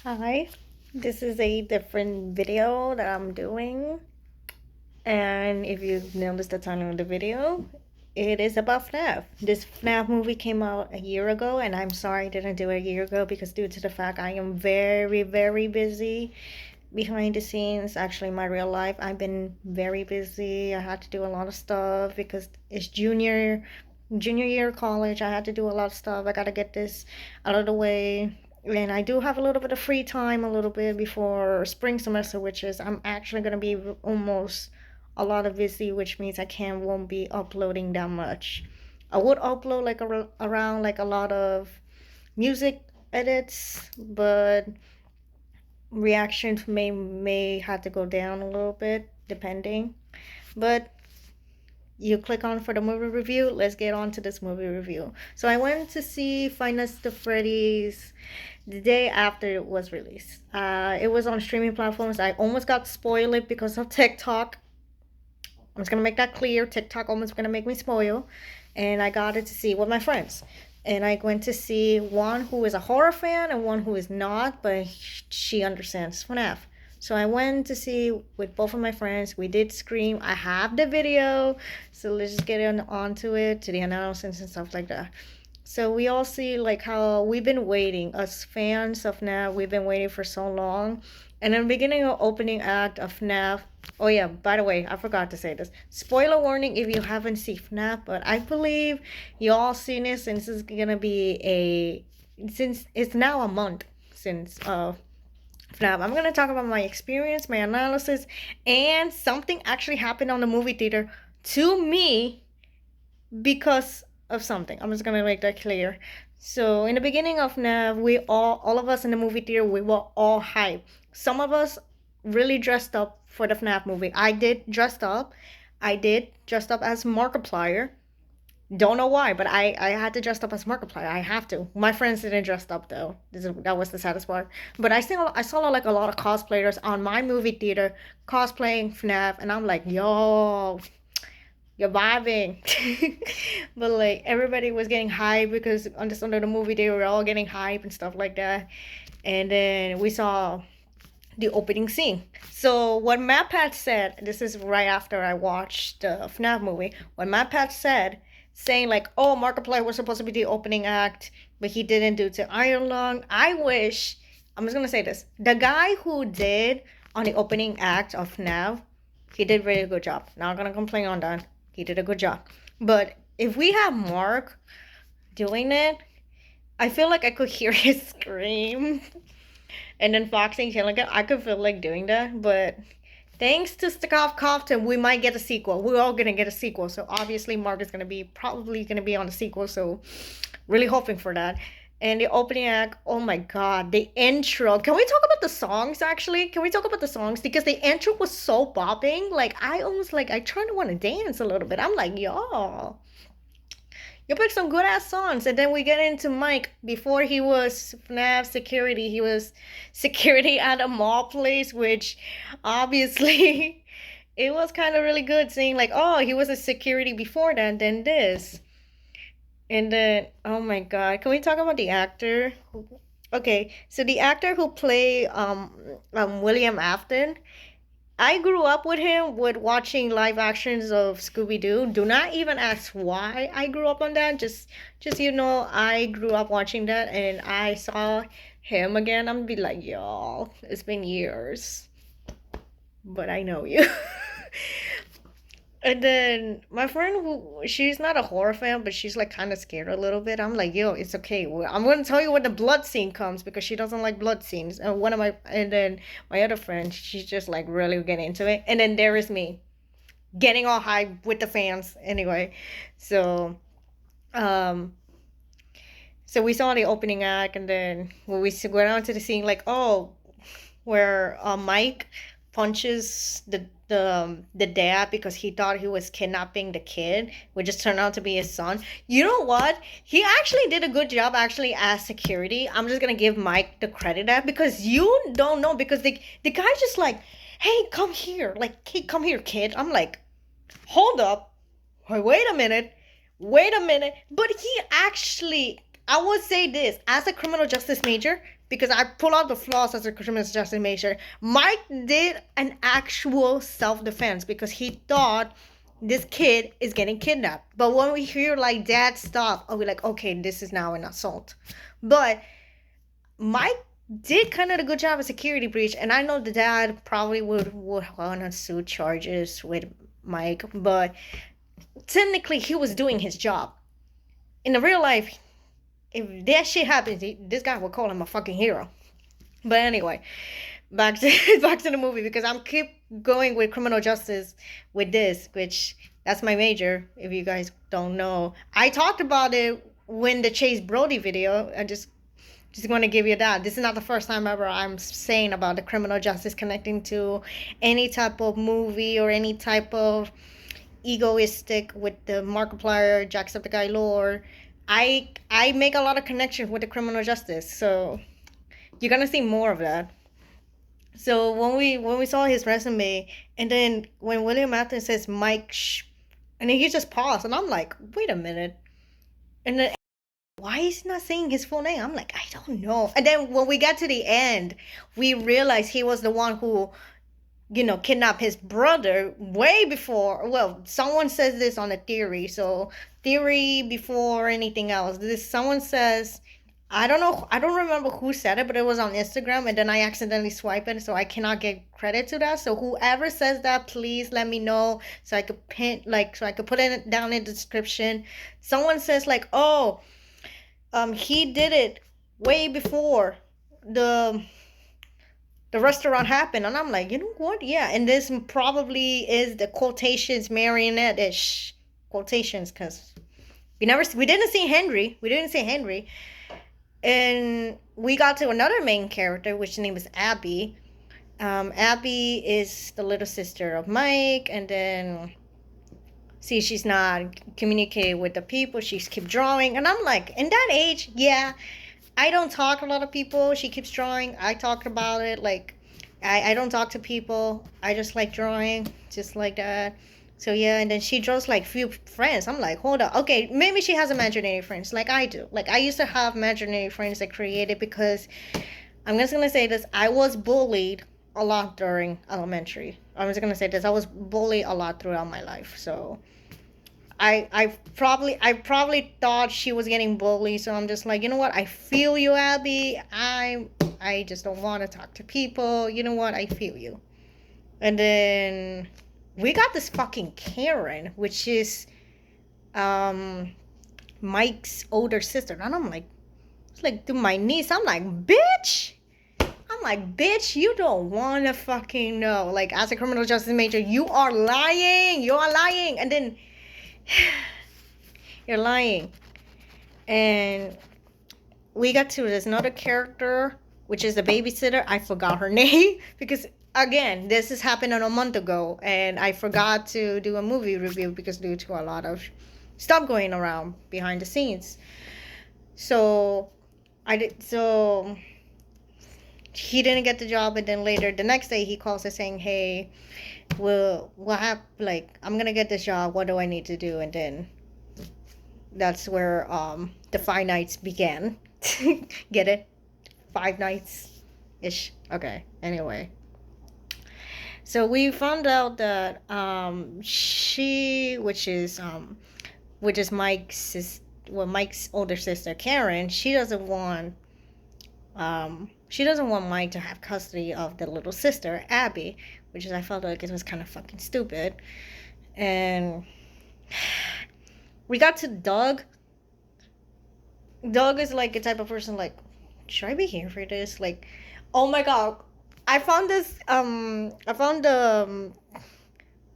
Hi, this is a different video that I'm doing. And if you noticed the title of the video, it is about FNAF. This FNAF movie came out a year ago, and I'm sorry I didn't do it a year ago because due to the fact I am very, very busy behind the scenes. Actually, in my real life, I've been very busy. I had to do a lot of stuff because it's junior year of college. I had to do a lot of stuff. I gotta get this out of the way. And I do have a little bit of free time a little bit before spring semester, which is I'm actually gonna be almost a lot of busy, which means I can't won't be uploading that much. I would upload like around like a lot of music edits, but reactions may have to go down a little bit depending. But you click on for the movie review. Let's get on to this movie review. So I went to see Five Nights at Freddy's the day after it was released. It was on streaming platforms. I almost got spoiled because of TikTok. I'm just gonna make that clear. TikTok almost gonna make me spoil, and I got it to see with my friends. And I went to see one who is a horror fan and one who is not, but she understands FNAF. So I went to see with both of my friends. We did scream. I have the video, so let's just get onto it, to the announcements and stuff like that. So we all see like how we've been waiting, us fans of FNAF, we've been waiting for so long. And in the beginning of opening act of FNAF, oh yeah, by the way, I forgot to say this. Spoiler warning if you haven't seen FNAF, but I believe you all seen it since it's gonna be since it's now a month since FNAF. I'm gonna talk about my experience, my analysis, and something actually happened on the movie theater to me because of something. I'm just gonna make that clear. So in the beginning of Nav, we all of us in the movie theater, we were all hyped. Some of us really dressed up for the FNAF movie. I did dressed up. I did dressed up as Markiplier. Don't know why, but I had to dress up as Markiplier. I have to. My friends didn't dress up though. That was the saddest part. But I saw like a lot of cosplayers on my movie theater cosplaying FNAF, and I'm like, yo, you're vibing. But like everybody was getting hyped because on the under the movie they were all getting hype and stuff like that. And then we saw the opening scene. So what MatPat said, this is right after I watched the FNAF movie, what MatPat said, saying like, oh, Markiplier was supposed to be the opening act, but he didn't do to Iron Lung. I wish, I'm just gonna say this, the guy who did on the opening act of FNAF, he did a really good job. Not gonna complain on that. He did a good job. But if we have Mark doing it, I feel like I could hear his scream. And then Foxing killing it, I could feel like doing that. But thanks to Stakov Compton, we might get a sequel. We're all gonna get a sequel. So obviously Mark is probably gonna be on the sequel. So really hoping for that. And the opening act, oh my god, the intro. Can we talk about the songs actually? Can we talk about the songs? Because the intro was so bopping. Like I almost like I trying to want to dance a little bit. I'm like, y'all. You picked some good ass songs. And then we get into Mike. Before he was FNAF security, he was security at a mall place, which obviously it was kind of really good seeing like, oh, he was a security before that, then this. And then, oh my God, can we talk about the actor? Okay, so the actor who played William Afton, I grew up with him with watching live actions of Scooby Doo. Do not even ask why I grew up on that. Just I grew up watching that, and I saw him again. I'm gonna be like, y'all, it's been years, but I know you. And then my friend who she's not a horror fan, but she's like kind of scared a little bit. I'm like, yo, it's okay. I'm gonna tell you when the blood scene comes because she doesn't like blood scenes. And then my other friend, she's just like really getting into it. And then there is me getting all hyped with the fans. Anyway, so um, so we saw the opening act, and then when we went on to the scene, like, oh, where Mike punches the dad because he thought he was kidnapping the kid, which just turned out to be his son. You know what? He actually did a good job actually as security. I'm just gonna give Mike the credit that because you don't know because the guy just like, hey, come here, like, hey, come here, kid. I'm like, hold up, wait a minute, wait a minute. But he actually, I would say this as a criminal justice major, because I pull out the flaws as a criminal justice major. Mike did an actual self-defense because he thought this kid is getting kidnapped. But when we hear like dad stuff, we're like, okay, this is now an assault. But Mike did kind of a good job of security breach, and I know the dad probably would want to sue charges with Mike, but technically he was doing his job. In the real life, if that shit happens, this guy will call him a fucking hero. But anyway, back to the movie, because I'm keep going with criminal justice with this, which that's my major. If you guys don't know, I talked about it when the Chase Brody video. I just want to give you that. This is not the first time ever I'm saying about the criminal justice connecting to any type of movie or any type of egoistic with the Markiplier, Jacksepticeye lore. I make a lot of connections with the criminal justice, so you're gonna see more of that. So when we saw his resume, and then when William Afton says Mike, and then he just paused, and I'm like, wait a minute, and then why is he not saying his full name? I'm like, I don't know. And then when we got to the end, we realized he was the one who, kidnapped his brother way before. Well, someone says this on a theory. So theory before anything else. Someone says, I don't know. I don't remember who said it, but it was on Instagram, and then I accidentally swiped it, so I cannot get credit to that. So whoever says that, please let me know so I could so I could put it down in the description. Someone says like, oh, he did it way before the restaurant happened, and I'm like, you know what? Yeah, and this probably is the quotations marionette-ish quotations, because we didn't see Henry, and we got to another main character, which name is Abby. Abby is the little sister of Mike, and then see, she's not communicating with the people. She's keep drawing. And I'm like, in that age, yeah, I don't talk to a lot of people. She keeps drawing. I talked about it. Like, I don't talk to people. I just like drawing, just like that. So, yeah, and then she draws, like, few friends. I'm like, hold up. Okay, maybe she has imaginary friends like I do. Like, I used to have imaginary friends that created because, I'm just going to say this, I was bullied a lot during elementary. I was going to say this, I was bullied a lot throughout my life, so I probably thought she was getting bullied, so I'm just like, you know what, I feel you, Abby. I just don't want to talk to people. You know what, I feel you. And then we got this fucking Karen, which is Mike's older sister, and I'm like, it's like to my niece. I'm like, bitch, you don't want to fucking know. Like, as a criminal justice major, you are lying. And then you're lying. And we got to this another character, which is the babysitter. I forgot her name because, again, this has happened a month ago, and I forgot to do a movie review because due to a lot of stuff going around behind the scenes. So he didn't get the job, and then later the next day he calls us saying, hey, well, what happened? Like, I'm gonna get this job, what do I need to do? And then that's where the 5 nights began. Get it? 5 nights ish. Okay, anyway, so we found out that she, which is Mike's older sister, Karen, she doesn't want Mike to have custody of the little sister, Abby, which is, I felt like it was kind of fucking stupid. And we got to Doug. Doug is like a type of person like, should I be here for this? Like, oh my god, I found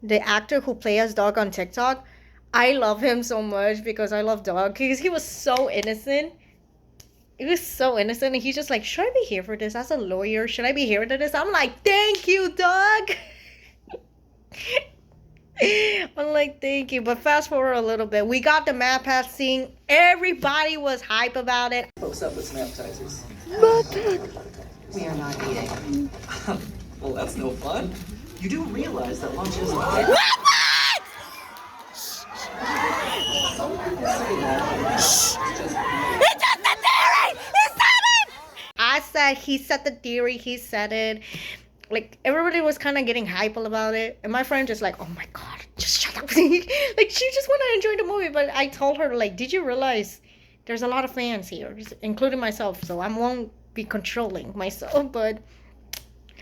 the actor who plays Doug on TikTok. I love him so much because I love Doug, because he was so innocent. It was so innocent, and he's just like, should I be here for this? As a lawyer, should I be here for this? I'm like, thank you, Doug. I'm like, thank you. But fast forward a little bit. We got the map pass scene. Everybody was hype about it. Folks up with some appetizers. But We are not eating. Well, that's no fun. You do realize that lunch isn't... I said that he said the theory, he said it. Like everybody was kind of getting hype about it, and my friend just like, oh my god, just shut up. Like she just want to enjoy the movie, but I told her like, did you realize there's a lot of fans here, including myself, so I won't be controlling myself, but.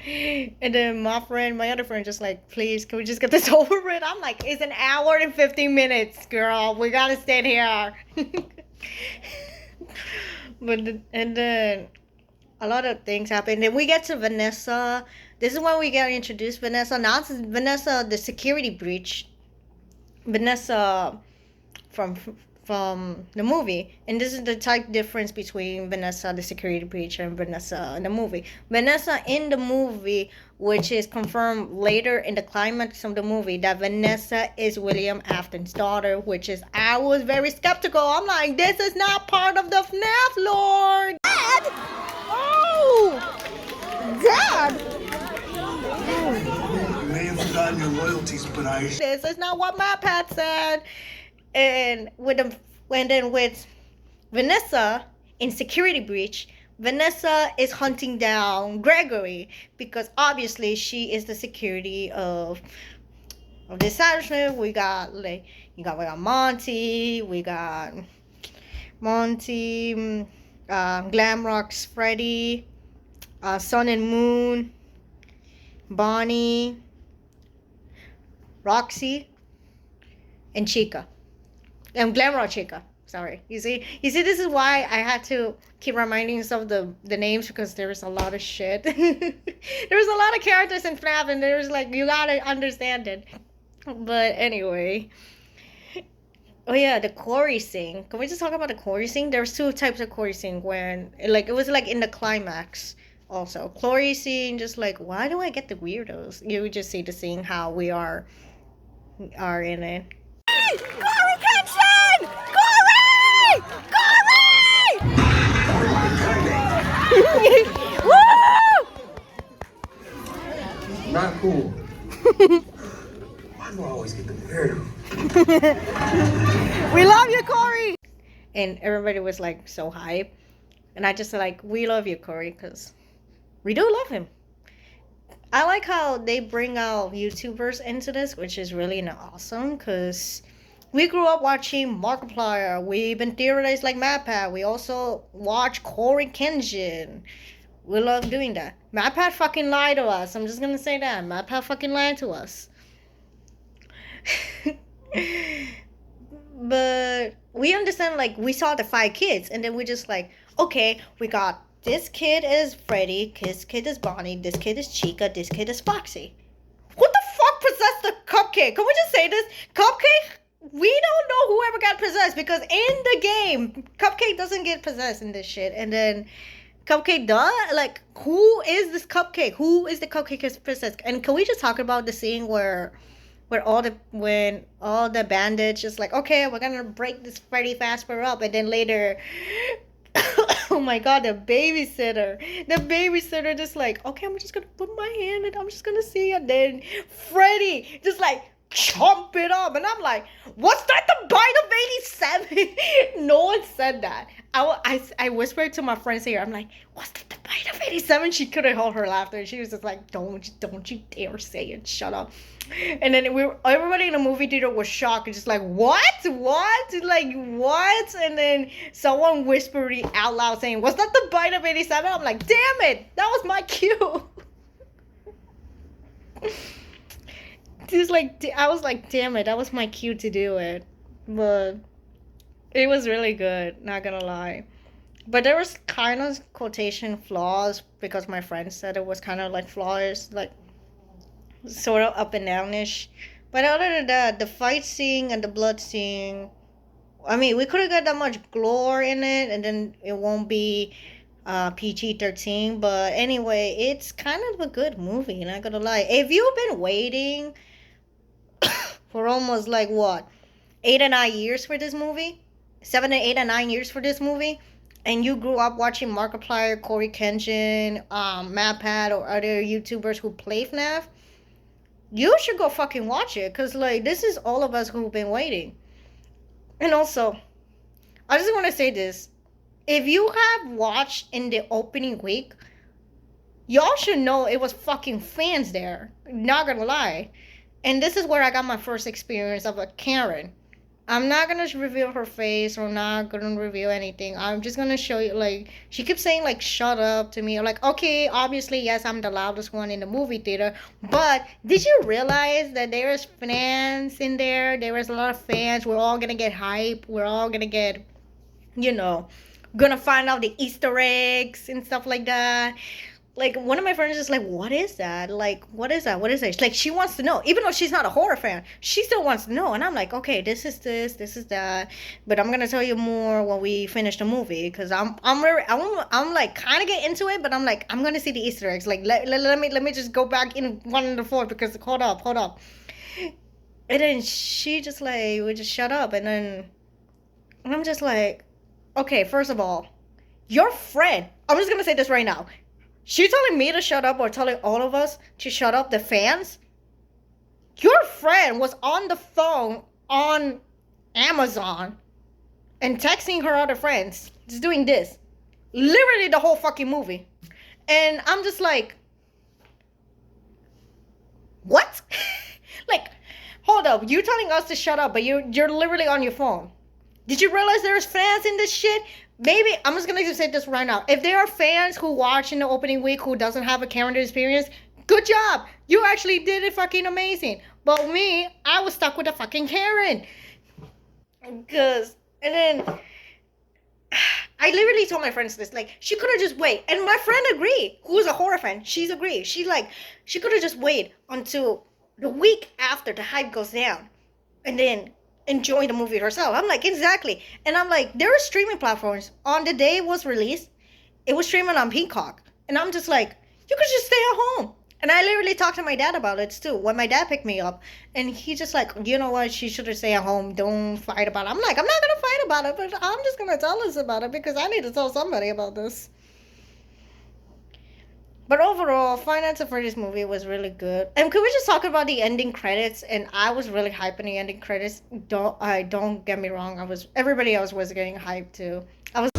And then my other friend, just like, please, can we just get this over with? I'm like, it's an hour and 15 minutes, girl. We gotta stay here. And then a lot of things happen. Then we get to Vanessa. This is when we get introduced Vanessa. Now it's Vanessa, the security breach. Vanessa from the movie, and this is the type difference between Vanessa the security breach and Vanessa in the movie. Vanessa in the movie, which is confirmed later in the climax of the movie, that Vanessa is William Afton's daughter, which is, I was very skeptical. I'm like, this is not part of the FNAF lore. Dad! Oh! Dad! You may have forgotten your loyalties, but This is not what my pet said. And with Vanessa in security breach, Vanessa is hunting down Gregory because obviously she is the security of the establishment. We got Monty, Glamrock's Freddy, Sun and Moon, Bonnie, Roxy, and Chica. Glamrock Chica. Sorry. You see, this is why I had to keep reminding myself the names, because there's a lot of shit. There's a lot of characters in FNAF, and there's like, you gotta understand it. But anyway. Oh yeah, the Corey scene. Can we just talk about the Corey scene? There's two types of Corey scene when, like, it was like in the climax. Also, Corey scene, just like, why do I get the weirdos? You would just see the scene how we are in it. Corey Kitchen! Corey! Corey! Woo! not cool. Why do I always get the weirdo? We love you, Corey! And everybody was like so hype. And I just like, we love you, Corey, because we do love him. I like how they bring out YouTubers into this, which is really awesome, because we grew up watching Markiplier. We've been theorized like MatPat. We also watch Corey Kenshin. We love doing that. MatPat fucking lied to us. I'm just gonna say that. MatPat fucking lied to us. But we understand, like, we saw the 5 kids, and then we just like, okay, we got this kid is Freddy, this kid is Bonnie, this kid is Chica, this kid is Foxy. What the fuck possessed the Cupcake? Can we just say this? Cupcake? We don't know whoever got possessed, because in the game, Cupcake doesn't get possessed in this shit. And then Cupcake does? Like, who is this Cupcake? Who is the Cupcake is possessed? And can we just talk about the scene when all the bandits just like, okay, we're gonna break this Freddy Fazbear up, and then later oh my god, the babysitter just like, okay, I'm just gonna put my hand and I'm just gonna see, and then Freddy just like chomp it up, and I'm like, what's that, the bite of 87? No one said that. I whispered to my friends here, I'm like, what's that, the bite of 87? She couldn't hold her laughter. She was just like, don't you dare say it, shut up. And then everybody in the movie theater was shocked and just like, what, like, what? And then someone whispered it out loud saying, was that the bite of 87? I'm like, damn it, that was my cue. Just like, I was like, damn it, that was my cue to do it. But it was really good, not gonna lie. But there was kind of quotation flaws, because my friend said it was kind of like flaws, like sort of up and downish. But other than that, the fight scene and the blood scene, I mean, we could have got that much gore in it, and then it won't be PG-13. But anyway, it's kind of a good movie, not gonna lie. If you've been waiting for almost like what, 8 or 9 years for this movie, 7 or 8 or 9 years for this movie, and you grew up watching Markiplier, Corey Kenshin, MatPat, or other YouTubers who play FNAF, you should go fucking watch it, because like, this is all of us who've been waiting. And also, I just want to say this: if you have watched in the opening week Y'all should know it was fucking fans there. Not gonna lie. And this is where I got my first experience of a Karen. I'm not gonna reveal her face or not gonna reveal anything. I'm just gonna show you, like, she keeps saying, like, shut up to me. Or, like, okay, obviously, yes, I'm the loudest one in the movie theater. But did you realize that there's fans in there? There was a lot of fans. We're all gonna get hype. We're all gonna get, you know, gonna find out the Easter eggs and stuff like that. Like, one of my friends is like, what is that? Like, what is that? What is it? Like, she wants to know. Even though she's not a horror fan, she still wants to know. And I'm like, okay, this is that. But I'm gonna tell you more when we finish the movie, because I'm like kind of get into it, but I'm like, I'm gonna see the Easter eggs. Like, let me just go back in one and the four, because hold up. And then she just like would just shut up, and I'm just like, okay, first of all, your friend. I'm just gonna say this right now. She's telling me to shut up, or telling all of us to shut up, the fans. Your friend was on the phone on Amazon and texting her other friends, just doing this. Literally the whole fucking movie. And I'm just like, what? Like, hold up. You telling us to shut up, but you're literally on your phone. Did you realize there's fans in this shit? Maybe, I'm just gonna say this right now. If there are fans who watch in the opening week who doesn't have a calendar experience, good job. You actually did it fucking amazing. But me, I was stuck with a fucking Karen. Cause, and then, I literally told my friends this, like, she could have just waited. And my friend agreed, who's a horror fan, she's agreed. She's like, she could have just waited until the week after the hype goes down. And then enjoy the movie herself. I'm like, exactly. And I'm like, there are streaming platforms. On the day it was released, it was streaming on Peacock. And I'm just like, you could just stay at home. And I literally talked to my dad about it too. When my dad picked me up, and he just like, you know what, she should have stayed at home. Don't fight about it. I'm like, I'm not gonna fight about it, but I'm just gonna tell us about it, because I need to tell somebody about this. But overall, Five Nights at Freddy's movie was really good. And could we just talk about the ending credits? And I was really hyping the ending credits. Don't get me wrong. Everybody else was getting hyped too. I was.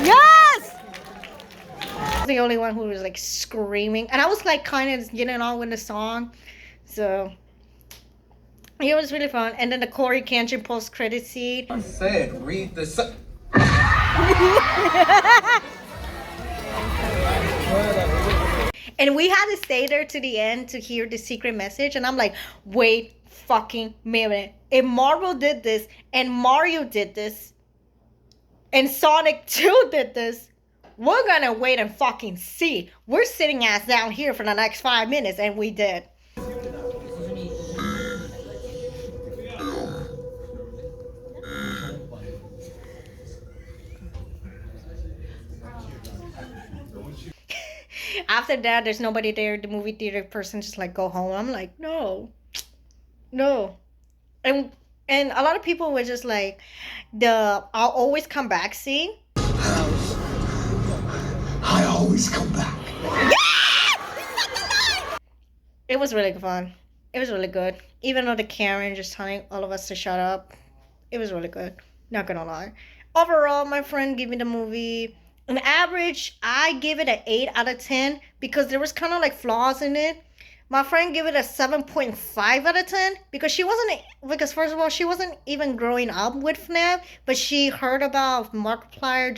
Yes! I was the only one who was like screaming, and I was like kind of getting on with the song, so it was really fun. And then the Corey Kenshin post credit scene. I said, read the. And we had to stay there to the end to hear the secret message. And I'm like, wait fucking minute. If Marvel did this, and Mario did this, and Sonic 2 did this, we're gonna wait and fucking see. We're sitting ass down here for the next 5 minutes, and we did. After that, there's nobody there. The movie theater person just like, go home. I'm like, no, no. And a lot of people were just like, the I'll always come back scene. I always come back. It was really fun. It was really good. Even though the Karen just telling all of us to shut up, it was really good. Not gonna lie. Overall, my friend gave me the movie an average. I give it an 8 out of 10 because there was kind of like flaws in it. My friend gave it a 7.5 out of 10 because first of all, she wasn't even growing up with FNAF, but she heard about Markiplier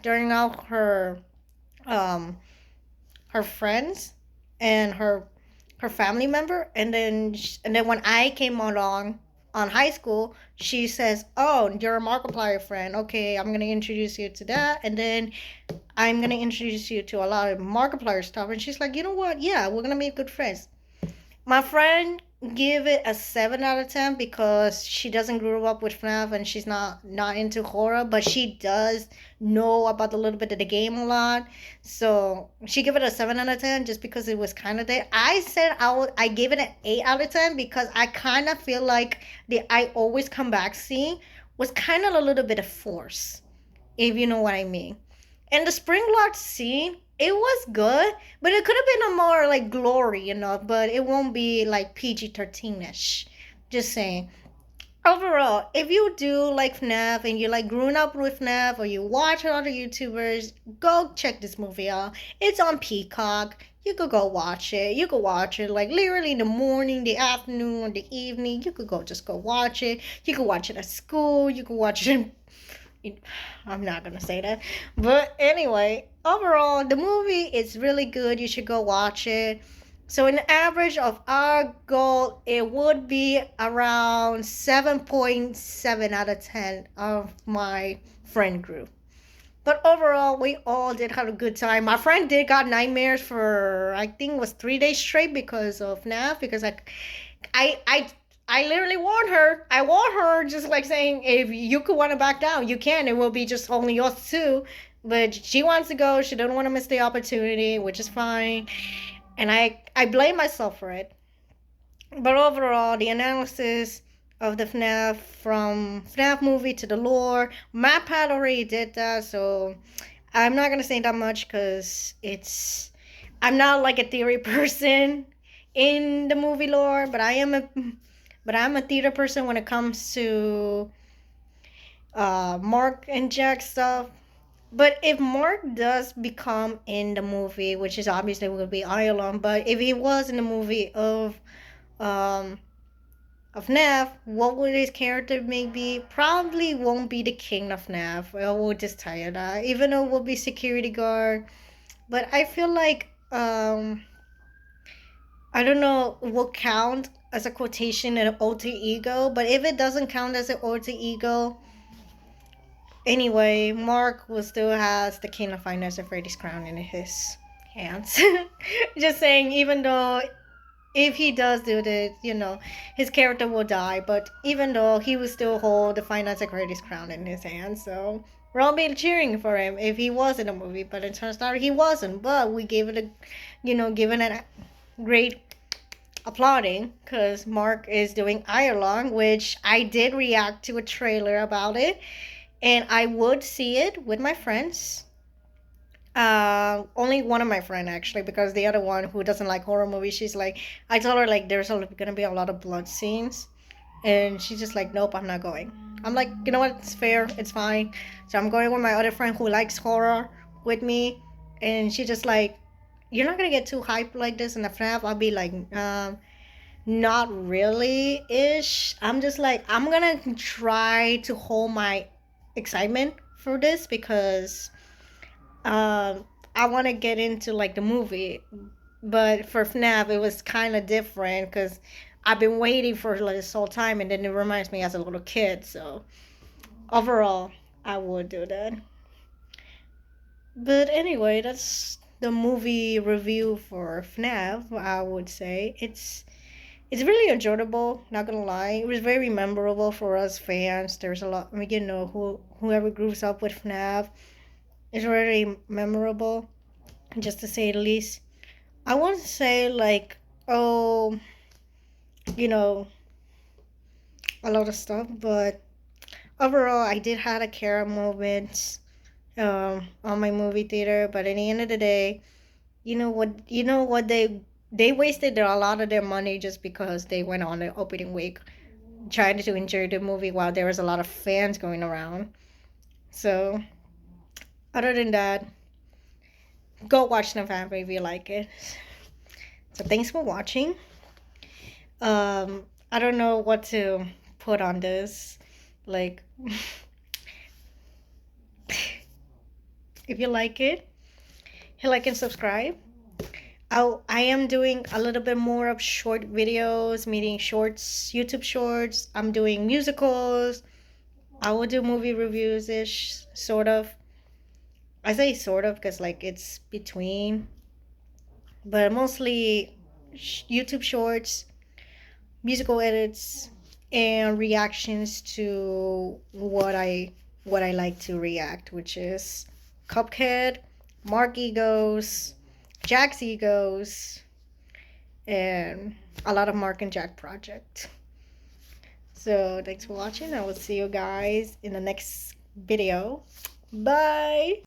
during out her friends and her family member, and then when I came along on high school, she says, oh, you're a Markiplier friend, okay, I'm gonna introduce you to that, and then I'm gonna introduce you to a lot of Markiplier stuff. And she's like, you know what, yeah, we're gonna make good friends. My friend give it a 7 out of 10 because she doesn't grow up with FNAF and she's not into horror, but she does know about a little bit of the game a lot. So she gave it a 7 out of 10 just because it was kind of there. I said I gave it an 8 out of 10 because I kind of feel like the I always come back scene was kind of a little bit of force, if you know what I mean. And the spring lock scene it was good, but it could have been a more like glory, but it won't be like PG-13ish. Just saying. Overall, if you do like FNAF and you like growing up with FNAF or you watch other YouTubers, go check this movie out. It's on Peacock. You could go watch it. You could watch it like literally in the morning, the afternoon, or the evening. You could go watch it. You could watch it at school. You could watch it I'm not gonna say that. But anyway, overall, the movie is really good. You should go watch it. So, an average of our goal, it would be around 7.7 out of 10 of my friend group. But overall, we all did have a good time. My friend did got nightmares for I think it was 3 days straight because of NAF. Because I, I, I literally warned her. I warned her, just like saying, if you could want to back down, you can. It will be just only us two. But she wants to go. She doesn't want to miss the opportunity, which is fine. And I blame myself for it. But overall, the analysis of the FNAF from FNAF movie to the lore, MatPat already did that, so I'm not gonna say that much because I'm not like a theory person in the movie lore, but I'm a theater person when it comes to Mark and Jack stuff. But if Mark does become in the movie, which is obviously will be Iolon, but if he was in the movie um of NAF, what would his character maybe? Probably won't be the king of NAF. I will just tell you that. Even though it will be security guard. But I feel like I don't know will count as a quotation and an alter ego, but if it doesn't count as an alter ego, anyway, Mark will still has the King of Finance and Freddy's crown in his hands. Just saying, even though if he does do this, his character will die, but even though he will still hold the Finance and Freddy's crown in his hands, so we're all be cheering for him if he was in a movie, but it turns out he wasn't. But we gave it given it a great applauding because Mark is doing Iron, which I did react to a trailer about it, and I would see it with my friends. Only one of my friend actually, because the other one who doesn't like horror movies, she's like, I told her like there's gonna be a lot of blood scenes, and she's just like, nope, I'm not going. I'm like, you know what? It's fair, it's fine. So I'm going with my other friend who likes horror with me, and she just like, you're not gonna get too hyped like this in the FNAF. I'll be like, not really ish. I'm just like, I'm gonna try to hold my excitement for this because I want to get into like the movie, but for FNAF it was kind of different because I've been waiting for like this whole time, and then it reminds me as a little kid. So overall, I would do that. But anyway, that's the movie review for FNAF. I would say it's really enjoyable. Not gonna lie, it was very memorable for us fans. There's a lot, whoever grows up with FNAF. It's very memorable, just to say the least. I won't say like, oh, you know, a lot of stuff, but overall, I did have a care moment on my movie theater. But at the end of the day, you know what they wasted a lot of their money just because they went on the opening week trying to enjoy the movie while there was a lot of fans going around. So other than that, go watch the family if you like it. So thanks for watching. I don't know what to put on this. Like, if you like it, hit like and subscribe. I am doing a little bit more of short videos, meaning shorts, YouTube shorts. I'm doing musicals. I will do movie reviews ish, sort of. I say sort of because like it's between, but mostly YouTube shorts, musical edits, and reactions to what I like to react, which is Cuphead, Mark Egos, Jack's Egos, and a lot of Mark and Jack project. So thanks for watching. I will see you guys in the next video. Bye.